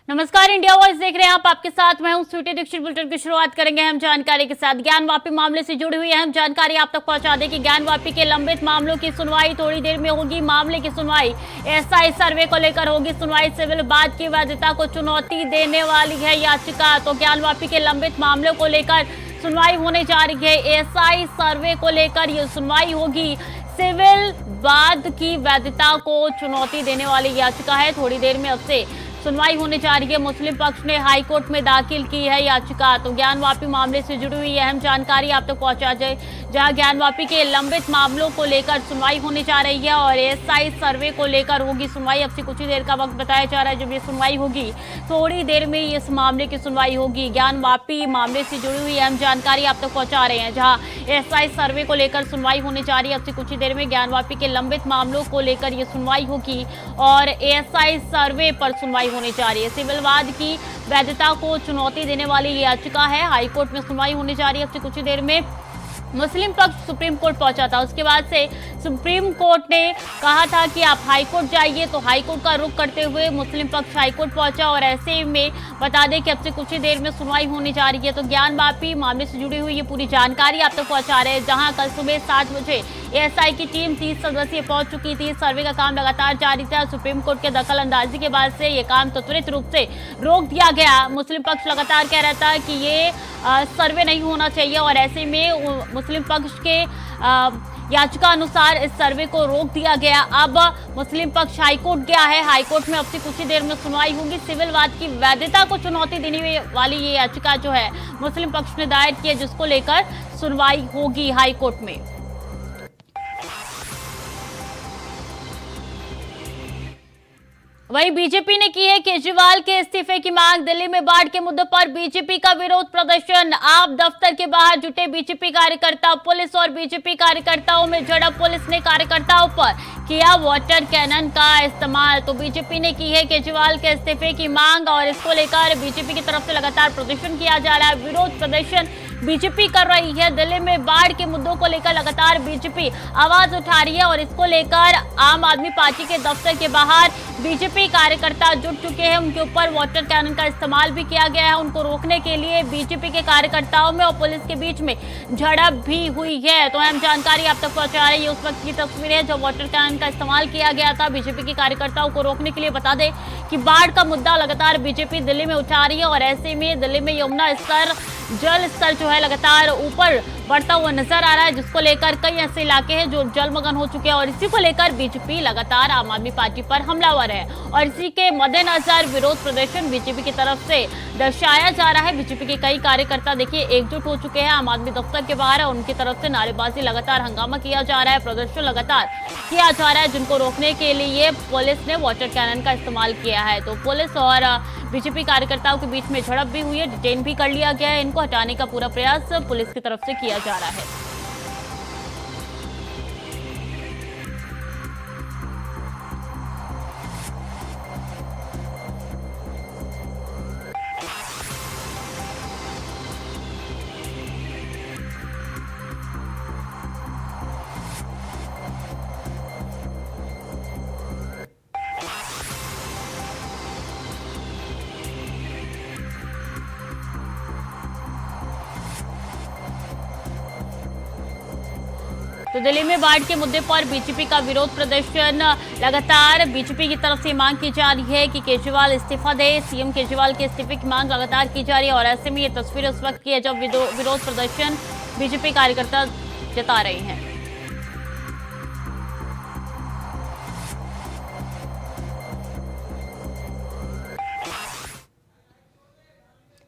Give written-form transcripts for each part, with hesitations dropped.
नमस्कार, India voice देख रहे हैं आप। आपके साथ मैं हूं स्वीटी दीक्षित। बुलेटिन की शुरुआत करेंगे हम जानकारी के साथ। ज्ञान वापी मामले से जुड़ी हुई अहम जानकारी आप तक पहुंचा दें कि ज्ञान वापी के लंबित मामलों की सुनवाई थोड़ी देर में होगी। मामले की सुनवाई एसआई सर्वे को लेकर होगी। सुनवाई सिविल वाद की वैधता को चुनौती देने वाली है याचिका। तो ज्ञान वापी के लंबित मामलों को लेकर सुनवाई होने जा रही है। एसआई सर्वे को लेकर ये सुनवाई होगी। सिविल वाद की वैधता को चुनौती देने वाली याचिका है। थोड़ी देर में अब से सुनवाई होने जा रही है। मुस्लिम पक्ष ने हाईकोर्ट में दाखिल की है याचिका। तो ज्ञान वापी मामले से जुड़ी हुई अहम जानकारी आप तक पहुंचा जाए, जहां ज्ञान वापी के लंबित मामलों को लेकर सुनवाई होने जा रही है और एसआई सर्वे को लेकर होगी सुनवाई। अब से कुछ ही देर का वक्त बताया जा रहा है जब ये सुनवाई होगी। थोड़ी देर में इस मामले की सुनवाई होगी। ज्ञान वापी मामले से जुड़ी हुई अहम जानकारी आप तक पहुंचा रहे हैं, जहां एसआई सर्वे को लेकर सुनवाई होने जा रही है। अब से कुछ ही देर में ज्ञान वापी के लंबित मामलों को लेकर ये सुनवाई होगी और एसआई सर्वे पर सुनवाई होने जा रही है। सिविल वाद की वैधता को चुनौती देने वाली ये याचिका है। हाईकोर्ट में सुनवाई होने जा रही है। अब से कुछ ही देर में मुस्लिम पक्ष सुप्रीम कोर्ट पहुंचा था। उसके बाद से सुप्रीम कोर्ट ने कहा था कि आप हाईकोर्ट जाइए, तो हाईकोर्ट का रुख करते हुए मुस्लिम पक्ष हाईकोर्ट पहुंचा और ऐसे में बता दें कि अब से कुछ ही देर में सुनवाई होने जा रही है। तो ज्ञान वापी मामले से जुड़ी हुई ये पूरी जानकारी आप तक पहुंचा रहे हैं, जहां कल सुबह 7 बजे एएसआई की टीम 30 सदस्यीय पहुंच चुकी थी। सर्वे का काम लगातार जारी था। सुप्रीम कोर्ट के दखल अंदाजी के बाद से ये काम त्वरित रूप से रोक दिया गया। मुस्लिम पक्ष लगातार कह रहा था कि ये सर्वे नहीं होना चाहिए और ऐसे में मुस्लिम पक्ष के याचिका अनुसार इस सर्वे को रोक दिया गया। अब मुस्लिम पक्ष हाईकोर्ट गया है। हाईकोर्ट में अब से कुछ ही देर में सुनवाई होगी। सिविल वाद की वैधता को चुनौती देने वाली ये याचिका जो है मुस्लिम पक्ष ने दायर की है, जिसको लेकर सुनवाई होगी हाईकोर्ट में। वहीं बीजेपी ने की है केजरीवाल के इस्तीफे की मांग। दिल्ली में बाढ़ के मुद्दे पर बीजेपी का विरोध प्रदर्शन। आप दफ्तर के बाहर जुटे बीजेपी कार्यकर्ता, पुलिस और बीजेपी कार्यकर्ताओं में झड़प। पुलिस ने कार्यकर्ताओं पर किया वाटर कैनन का इस्तेमाल। तो बीजेपी ने की है केजरीवाल के इस्तीफे की मांग और इसको लेकर बीजेपी की तरफ से लगातार प्रदर्शन किया जा रहा है। विरोध प्रदर्शन बीजेपी कर रही है। दिल्ली में बाढ़ के मुद्दों को लेकर लगातार बीजेपी आवाज उठा रही है और इसको लेकर आम आदमी पार्टी के दफ्तर के बाहर बीजेपी कार्यकर्ता जुट चुके हैं। उनके ऊपर वाटर कैनन का इस्तेमाल भी किया गया है। उनको रोकने के लिए बीजेपी के कार्यकर्ताओं में और पुलिस के बीच में झड़प भी हुई है। तो अहम जानकारी आप तक पहुंचा रही है। उस वक्त की तस्वीरें है जब वाटर कैनन का इस्तेमाल किया गया था बीजेपी के कार्यकर्ताओं को रोकने के लिए। बता दें कि बाढ़ का मुद्दा लगातार बीजेपी दिल्ली में उठा रही है और ऐसे में दिल्ली में यमुना स्तर, जल स्तर जो है लगातार ऊपर बढ़ता हुआ नजर आ रहा है, जिसको लेकर कई ऐसे इलाके हैं जो जलमग्न हो चुके हैं और इसी को लेकर बीजेपी लगातार आम आदमी पार्टी पर हमलावर है और इसी के मद्देनजर विरोध प्रदर्शन बीजेपी की तरफ से दर्शाया जा रहा है। बीजेपी के कई कार्यकर्ता देखिए एकजुट हो चुके हैं। आम आदमी दफ्तर के बाहर है, उनकी तरफ से नारेबाजी लगातार, हंगामा किया जा रहा है, प्रदर्शन लगातार किया जा रहा है, जिनको रोकने के लिए पुलिस ने वाटर कैनन का इस्तेमाल किया है। तो पुलिस और बीजेपी कार्यकर्ताओं के बीच में झड़प भी हुई है, डिटेन भी कर लिया गया है। इनको हटाने का पूरा प्रयास पुलिस की तरफ से किया जा रहा है। तो दिल्ली में बाढ़ के मुद्दे पर बीजेपी का विरोध प्रदर्शन लगातार बीजेपी की तरफ से मांग की जा रही है कि केजरीवाल इस्तीफा दे। सीएम केजरीवाल के इस्तीफे की मांग लगातार की जा रही है और ऐसे में ये तस्वीर उस वक्त की है जब विरोध प्रदर्शन बीजेपी कार्यकर्ता जता रहे हैं।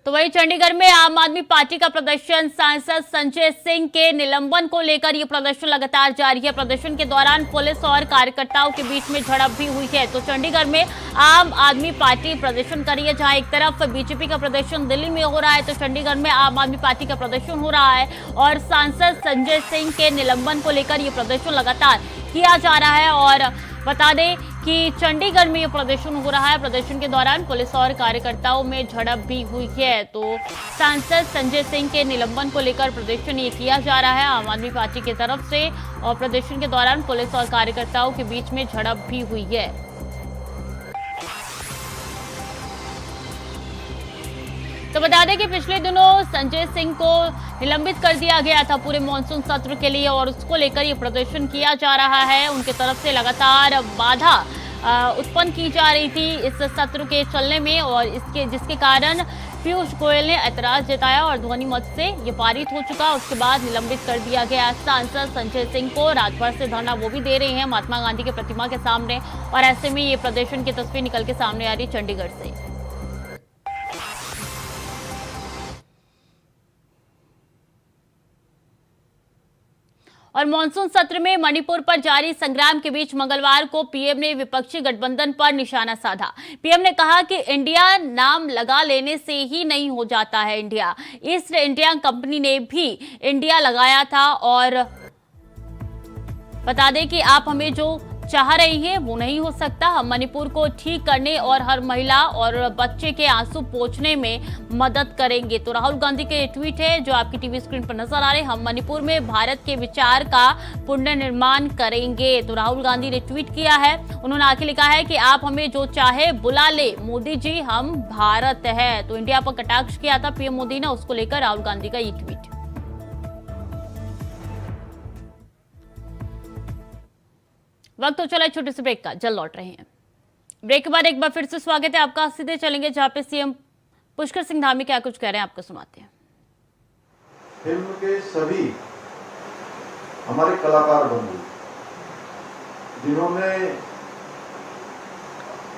तो वहीं चंडीगढ़ में आम आदमी पार्टी का प्रदर्शन। सांसद संजय सिंह के निलंबन को लेकर यह प्रदर्शन लगातार जारी है। प्रदर्शन के दौरान पुलिस और कार्यकर्ताओं के बीच में झड़प भी हुई है। तो चंडीगढ़ में आम आदमी पार्टी प्रदर्शन कर रही है, जहां एक तरफ बीजेपी का प्रदर्शन दिल्ली में हो रहा है तो चंडीगढ़ में आम आदमी पार्टी का प्रदर्शन हो रहा है और सांसद संजय सिंह के निलंबन को लेकर यह प्रदर्शन लगातार किया जा रहा है। और बता दें कि चंडीगढ़ में ये प्रदर्शन हो रहा है। प्रदर्शन के दौरान पुलिस और कार्यकर्ताओं में झड़प भी हुई है। तो सांसद संजय सिंह के निलंबन को लेकर प्रदर्शन ये किया जा रहा है आम आदमी पार्टी की तरफ से और प्रदर्शन के दौरान पुलिस और कार्यकर्ताओं के बीच में झड़प भी हुई है। तो बता दें कि पिछले दिनों संजय सिंह को निलंबित कर दिया गया था पूरे मानसून सत्र के लिए और उसको लेकर ये प्रदर्शन किया जा रहा है। उनकी तरफ से लगातार बाधा उत्पन्न की जा रही थी इस सत्र के चलने में और जिसके कारण पीयूष गोयल ने ऐतराज जताया और ध्वनि मत से ये पारित हो चुका। उसके बाद निलंबित कर दिया गया सांसद संजय सिंह को। राजभर से धरना वो भी दे रहे हैं महात्मा गांधी के प्रतिमा के सामने और ऐसे में ये प्रदर्शन की तस्वीर निकल के सामने आ रही चंडीगढ़ से। और मानसून सत्र में मणिपुर पर जारी संग्राम के बीच मंगलवार को पीएम ने विपक्षी गठबंधन पर निशाना साधा। पीएम ने कहा कि इंडिया नाम लगा लेने से ही नहीं हो जाता है इंडिया। ईस्ट इंडिया कंपनी ने भी इंडिया लगाया था और बता दें कि आप हमें जो चाह रही है वो नहीं हो सकता। हम मणिपुर को ठीक करने और हर महिला और बच्चे के आंसू पोंछने में मदद करेंगे। तो राहुल गांधी के ट्वीट है जो आपकी टीवी स्क्रीन पर नजर आ रहे हैं। हम मणिपुर में भारत के विचार का पुनर्निर्माण करेंगे। तो राहुल गांधी ने ट्वीट किया है। उन्होंने आगे लिखा है कि आप हमें जो चाहे बुला ले मोदी जी, हम भारत है। तो इंडिया पर कटाक्ष किया था पीएम मोदी ने, उसको लेकर राहुल गांधी का ये ट्वीट। वक्त तो चला छोटे से ब्रेक का, जल्द लौट रहे हैं। ब्रेक के बाद एक बार फिर से स्वागत है आपका। सीधे चलेंगे जहां पे सीएम पुष्कर सिंह धामी क्या कुछ कह रहे हैं, आपको सुनाते हैं। फिल्म के सभी हमारे कलाकार बंधु जिन्होंने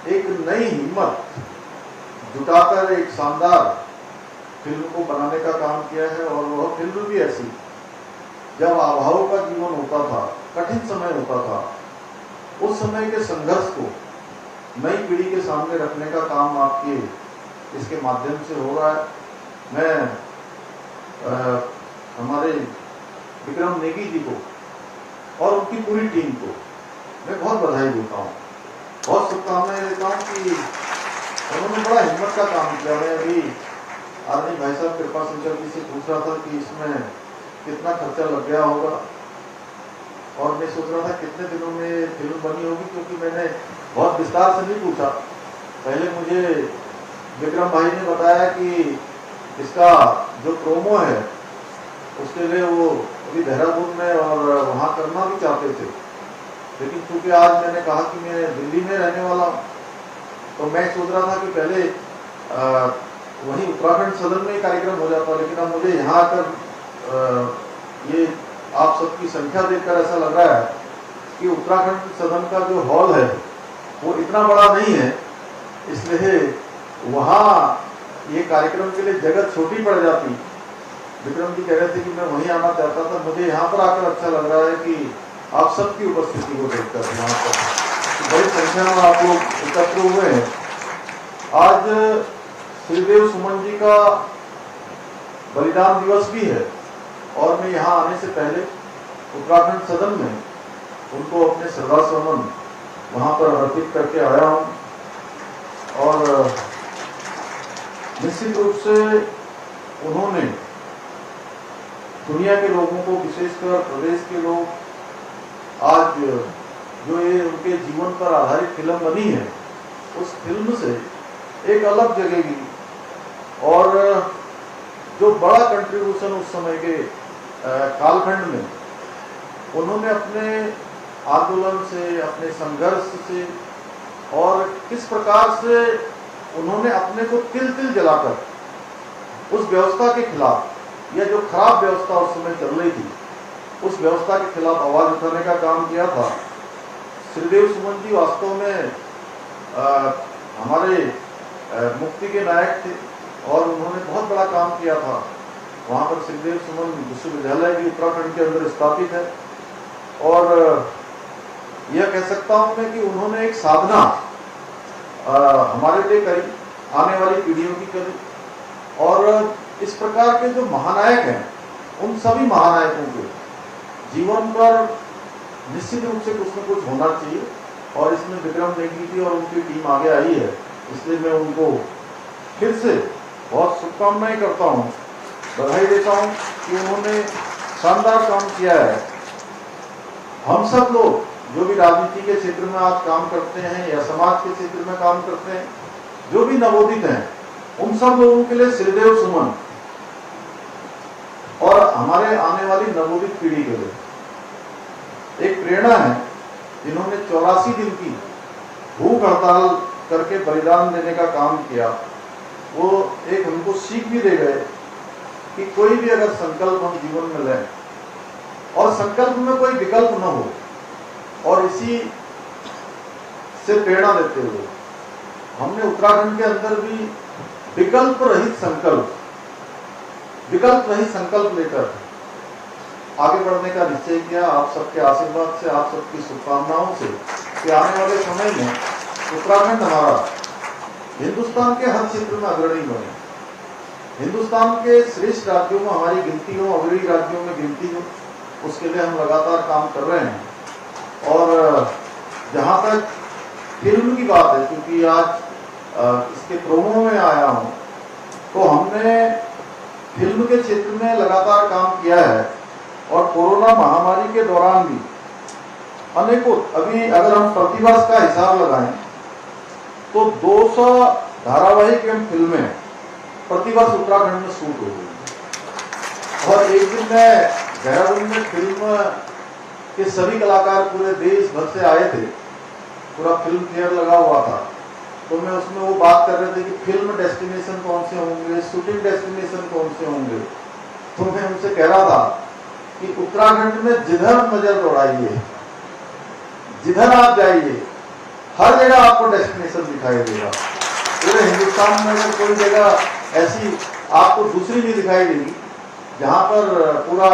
एक नई हिम्मत जुटाकर एक शानदार फिल्म को बनाने का काम किया है और वह फिल्म भी ऐसी जब अभाव का जीवन होता था, कठिन समय होता था, उस समय के संघर्ष को नई पीढ़ी के सामने रखने का काम आपके इसके माध्यम से हो रहा है। मैं हमारे विक्रम नेगी जी को और उनकी पूरी टीम को मैं बहुत बधाई देता हूँ, बहुत शुभकामनाएं देता हूँ कि उन्होंने बड़ा हिम्मत का काम किया। मैं अभी आदमी भाई साहब कृपा सिंचल जी से पूछ रहा था कि इसमें कितना खर्चा लग गया होगा और मैं सोच रहा था कितने दिनों में फिल्म बनी होगी, क्योंकि मैंने बहुत विस्तार से नहीं पूछा। पहले मुझे विक्रम भाई ने बताया कि इसका जो प्रोमो है उसके लिए वो अभी देहरादून में और वहाँ करना भी चाहते थे, लेकिन चूंकि आज मैंने कहा कि मैं दिल्ली में रहने वाला हूँ तो मैं सोच रहा था कि पहले वहीं उत्तराखंड सदन में कार्यक्रम हो जाता, लेकिन अब मुझे यहाँ आकर ये आप सबकी संख्या देखकर ऐसा लग रहा है कि उत्तराखंड सदन का जो हॉल है वो इतना बड़ा नहीं है, इसलिए वहाँ ये कार्यक्रम के लिए जगह छोटी पड़ जाती। विक्रम जी कह रहे थे कि मैं वहीं आना चाहता था, मुझे यहाँ पर आकर अच्छा लग रहा है कि आप सबकी उपस्थिति को देखकर यहाँ पर बड़ी संख्या में आप लोग एकत्र हुए हैं। आज श्रीदेव सुमन जी का बलिदान दिवस भी है और मैं यहाँ आने से पहले उत्तराखंड सदन में उनको अपने श्रद्धा सुमन वहाँ पर अर्पित करके आया हूँ और निश्चित रूप से उन्होंने दुनिया के लोगों को, विशेषकर प्रदेश के लोग आज जो ये उनके जीवन पर आधारित फिल्म बनी है उस फिल्म से एक अलग जगेगी और जो बड़ा कंट्रीब्यूशन उस समय के कालखंड में उन्होंने अपने आंदोलन से, अपने संघर्ष से और किस प्रकार से उन्होंने अपने को तिल तिल जलाकर उस व्यवस्था के खिलाफ या जो खराब व्यवस्था उस समय चल रही थी उस व्यवस्था के खिलाफ आवाज उठाने का काम किया था। श्रीदेव सुमन जी वास्तव में हमारे मुक्ति के नायक थे और उन्होंने बहुत बड़ा काम किया था। वहाँ पर श्रीदेव सुमन विश्वविद्यालय भी उत्तराखंड के अंदर स्थापित है और यह कह सकता हूँ मैं कि उन्होंने एक साधना हमारे लिए करी, आने वाली पीढ़ियों की करी और इस प्रकार के जो महानायक हैं उन सभी महानायकों के जीवन पर निश्चित रूप से कुछ न कुछ होना चाहिए और इसमें विक्रम नेगी जी और उनकी टीम आगे आई है, इसलिए मैं उनको फिर से बहुत शुभकामनाएं करता हूँ, बधाई देता हूँ कि उन्होंने शानदार काम किया है। हम सब लोग जो भी राजनीति के क्षेत्र में आज काम करते हैं या समाज के क्षेत्र में काम करते हैं, जो भी नवोदित हैं, उन सब लोगों के लिए श्रीदेव सुमन और हमारे आने वाली नवोदित पीढ़ी के लिए एक प्रेरणा है, जिन्होंने 84 दिन की भूख हड़ताल करके बलिदान देने का काम किया। वो एक हमको सीख भी दे गए कि कोई भी अगर संकल्प हम जीवन में लें और संकल्प में कोई विकल्प न हो, और इसी से प्रेरणा देते हुए हमने उत्तराखंड के अंदर भी विकल्प रहित संकल्प लेकर आगे बढ़ने का निश्चय किया। आप सबके आशीर्वाद से, आप सबकी शुभकामनाओं से कि आने वाले समय में उत्तराखंड हमारा हिंदुस्तान के हर क्षेत्र में अग्रणी बने, हिंदुस्तान के श्रेष्ठ राज्यों में हमारी गिनती हो, अग्रणी राज्यों में गिनती हो, उसके लिए हम लगातार काम कर रहे हैं। और जहाँ तक फिल्म की बात है, क्योंकि आज इसके प्रोमो में आया हूँ, तो हमने फिल्म के क्षेत्र में लगातार काम किया है और कोरोना महामारी के दौरान भी अनेकों, अभी अगर हम प्रतिवर्ष का हिसाब लगाएं तो 200 धारावाहिक एवं फिल्में प्रतिवर्ष उत्तराखंड में शूट हो गई। और एक दिन मैं देहरादून में फिल्म के सभी कलाकार पूरे देश भर से आए थे, पूरा फिल्म फेयर लगा हुआ था, तो मैं उसमें वो बात कर रहे थे कि फिल्म डेस्टिनेशन कौन से होंगे, शूटिंग डेस्टिनेशन कौन से होंगे। तो मैं उनसे कह रहा था कि उत्तराखंड में जिधर नजर दौड़ाइए, जिधर आप जाइए, हर जगह आपको डेस्टिनेशन दिखाई देगा। पूरे हिंदुस्तान में अगर कोई जगह ऐसी आपको दूसरी भी दिखाई देगी जहाँ पर पूरा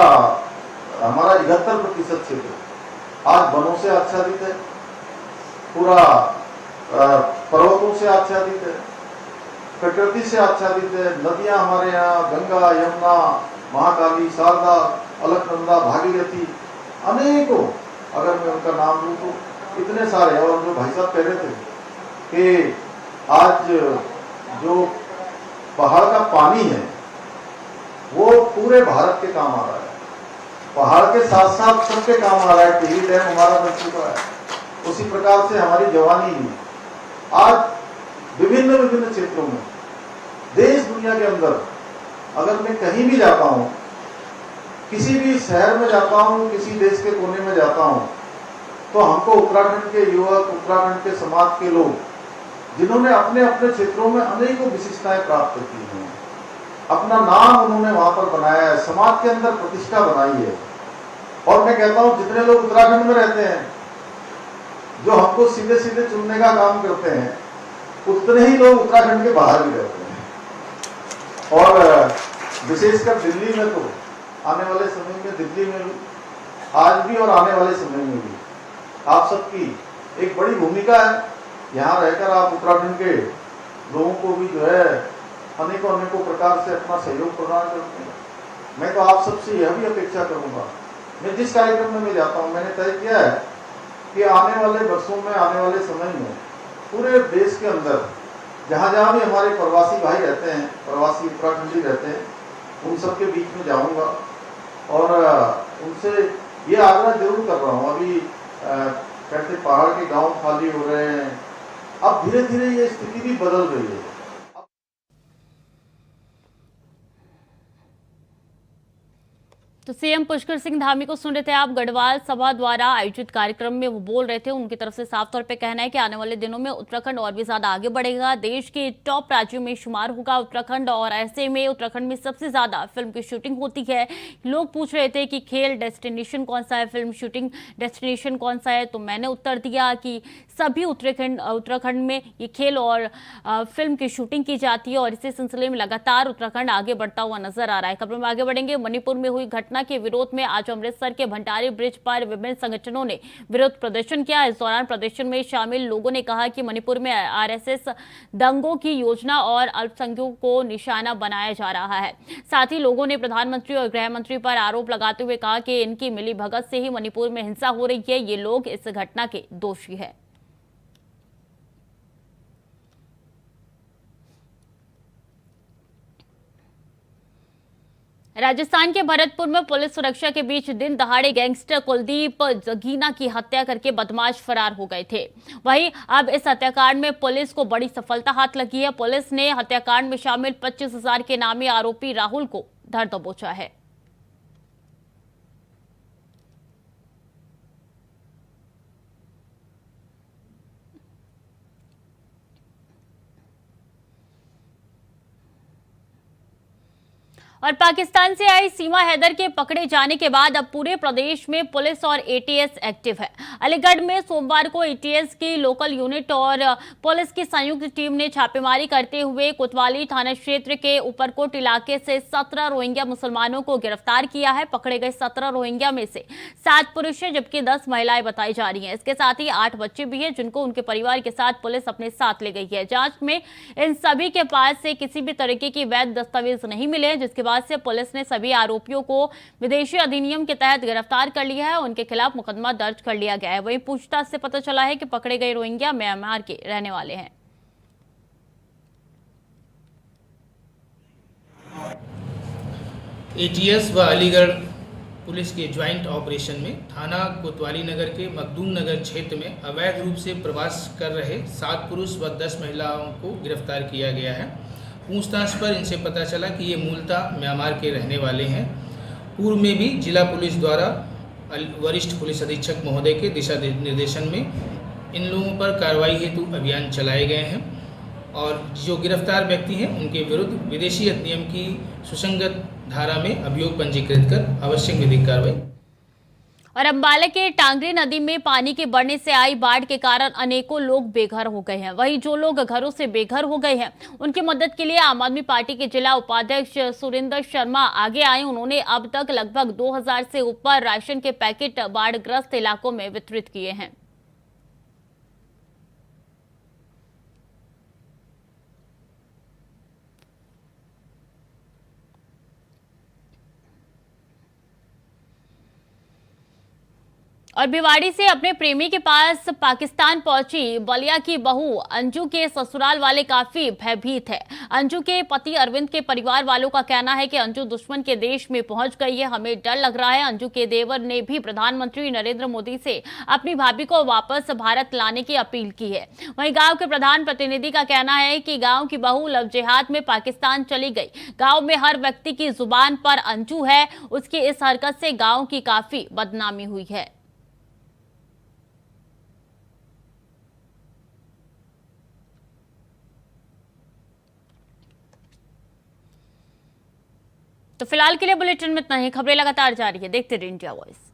हमारा 71% क्षेत्र आज वनों से आच्छादित है, पूरा पर्वतों से आच्छादित है, प्रकृति से आच्छादित है, नदियां हमारे यहाँ गंगा, यमुना, महाकाली, शारदा, अलकनंदा, भागीरथी, अनेकों, अगर मैं उनका नाम लूँ तो इतने सारे। और जो भाई साहब कह रहे थे कि आज जो पहाड़ का पानी है वो पूरे भारत के काम आ रहा है, पहाड़ के साथ साथ सबके काम आ रहा है। टिहरी डैम हमारा बन चुका है। उसी प्रकार से हमारी जवानी भी आज विभिन्न क्षेत्रों में, देश दुनिया के अंदर, अगर मैं कहीं भी जाता हूँ, किसी भी शहर में जाता हूँ, किसी देश के कोने में जाता हूँ, तो हमको उत्तराखंड के युवक, उत्तराखंड के समाज के लोग, जिन्होंने अपने अपने क्षेत्रों में अनेकों विशिष्टताएं प्राप्त की हैं, अपना नाम उन्होंने वहां पर बनाया है, समाज के अंदर प्रतिष्ठा बनाई है। और मैं कहता हूँ जितने लोग उत्तराखंड में रहते हैं, जो हमको सीधे सीधे चुनने का काम करते हैं, उतने ही लोग उत्तराखंड के बाहर भी रहते हैं। और विशेषकर दिल्ली में, तो आने वाले समय में दिल्ली में भी, आज भी और आने वाले समय में भी आप सबकी एक बड़ी भूमिका है। यहाँ रहकर आप उत्तराखंड के लोगों को भी जो है अनेकों प्रकार से अपना सहयोग प्रदान करते हैं। मैं तो आप सबसे यह भी अपेक्षा करूंगा, मैं जिस कार्यक्रम में मैं जाता हूँ, मैंने तय किया है कि आने वाले वर्षों में, आने वाले समय में पूरे देश के अंदर जहाँ जहाँ भी हमारे प्रवासी भाई रहते हैं, प्रवासी उत्तराखंडी रहते हैं, उन सबके बीच में जाऊंगा और उनसे ये आग्रह जरूर कर रहा हूँ। अभी कहते पहाड़ के गांव खाली हो रहे हैं, अब धीरे धीरे ये स्थिति भी बदल रही है। तो सीएम पुष्कर सिंह धामी को सुन रहे थे आप। गढ़वाल सभा द्वारा आयोजित कार्यक्रम में वो बोल रहे थे। उनकी तरफ से साफ तौर पे कहना है कि आने वाले दिनों में उत्तराखंड और भी ज्यादा आगे बढ़ेगा, देश के टॉप राज्यों में शुमार होगा उत्तराखंड। और ऐसे में उत्तराखंड में सबसे ज्यादा फिल्म की शूटिंग होती है। लोग पूछ रहे थे कि खेल डेस्टिनेशन कौन सा है, फिल्म शूटिंग डेस्टिनेशन कौन सा है, तो मैंने उत्तर दिया कि सभी उत्तराखंड में ये खेल और फिल्म की शूटिंग की जाती है और इसी सिलसिले में लगातार उत्तराखंड आगे बढ़ता हुआ नजर आ रहा है। खबरों में आगे बढ़ेंगे। मणिपुर में हुई घटना के विरोध में आज अमृतसर के भंडारी ब्रिज पर विभिन्न संगठनों ने विरोध प्रदर्शन किया। इस दौरान प्रदर्शन में शामिल लोगों ने कहा कि मणिपुर में आरएसएस दंगों की योजना और अल्पसंख्यकों को निशाना बनाया जा रहा है। साथ ही लोगों ने प्रधानमंत्री और गृह मंत्री पर आरोप लगाते हुए कहा कि इनकी मिलीभगत से ही मणिपुर में हिंसा हो रही है, ये लोग इस घटना के दोषी है। राजस्थान के भरतपुर में पुलिस सुरक्षा के बीच दिन दहाड़े गैंगस्टर कुलदीप जगीना की हत्या करके बदमाश फरार हो गए थे। वहीं अब इस हत्याकांड में पुलिस को बड़ी सफलता हाथ लगी है। पुलिस ने हत्याकांड में शामिल 25,000 के नामी आरोपी राहुल को धर दबोचा है। और पाकिस्तान से आई सीमा हैदर के पकड़े जाने के बाद अब पूरे प्रदेश में पुलिस और एटीएस एक्टिव है। अलीगढ़ में सोमवार को एटीएस की लोकल यूनिट और पुलिस की संयुक्त टीम ने छापेमारी करते हुए कोतवाली थाना क्षेत्र के ऊपरकोट इलाके से 17 रोहिंग्या मुसलमानों को गिरफ्तार किया है। पकड़े गए 17 रोहिंग्या में से 7 पुरुष हैं जबकि 10 महिलाएं बताई जा रही हैं। इसके साथ ही 8 बच्चे भी हैं जिनको उनके परिवार के साथ पुलिस अपने साथ ले गई है। जांच में इन सभी के पास से किसी भी तरीके की वैध दस्तावेज नहीं मिले, जिसके बाद से पुलिस ने सभी आरोपियों को विदेशी अधिनियम के तहत गिरफ्तार कर लिया है। उनके खिलाफ मुकदमा दर्ज कर लिया गया है। वहीं पूछताछ से पता चला है कि पकड़े गए रोहिंग्या म्यांमार के रहने वाले हैं। एटीएस व अलीगढ़ पुलिस के ज्वाइंट ऑपरेशन में थाना कोतवाली नगर के मखदूम नगर क्षेत्र में अवैध रूप से प्रवास कर रहे 7 पुरुष व 10 महिलाओं को गिरफ्तार किया गया है। पूछताछ पर इनसे पता चला कि ये मूलतः म्यांमार के रहने वाले हैं। पूर्व में भी जिला पुलिस द्वारा वरिष्ठ पुलिस अधीक्षक महोदय के दिशा निर्देशन में इन लोगों पर कार्रवाई हेतु अभियान चलाए गए हैं और जो गिरफ्तार व्यक्ति हैं उनके विरुद्ध विदेशी अधिनियम की सुसंगत धारा में अभियोग पंजीकृत कर आवश्यक विधिक कार्रवाई। और अंबाला के टांगरी नदी में पानी के बढ़ने से आई बाढ़ के कारण अनेकों लोग बेघर हो गए हैं। वहीं जो लोग घरों से बेघर हो गए हैं उनकी मदद के लिए आम आदमी पार्टी के जिला उपाध्यक्ष सुरेंद्र शर्मा आगे आए। उन्होंने अब तक लगभग 2000 से ऊपर राशन के पैकेट बाढ़ग्रस्त इलाकों में वितरित किए हैं। और भिवाड़ी से अपने प्रेमी के पास पाकिस्तान पहुंची बलिया की बहू अंजू के ससुराल वाले काफी भयभीत है। अंजू के पति अरविंद के परिवार वालों का कहना है कि अंजू दुश्मन के देश में पहुंच गई है, हमें डर लग रहा है। अंजू के देवर ने भी प्रधानमंत्री नरेंद्र मोदी से अपनी भाभी को वापस भारत लाने की अपील की है। वहीं गांव के प्रधान प्रतिनिधि का कहना है कि गांव की बहू लव जिहाद में पाकिस्तान चली गई। गांव में हर व्यक्ति की जुबान पर अंजू है, उसकी इस हरकत से गांव की काफी बदनामी हुई है। तो फिलहाल के लिए बुलेटिन में इतना ही। खबरें लगातार जारी है, देखते रहिए इंडिया वॉइस।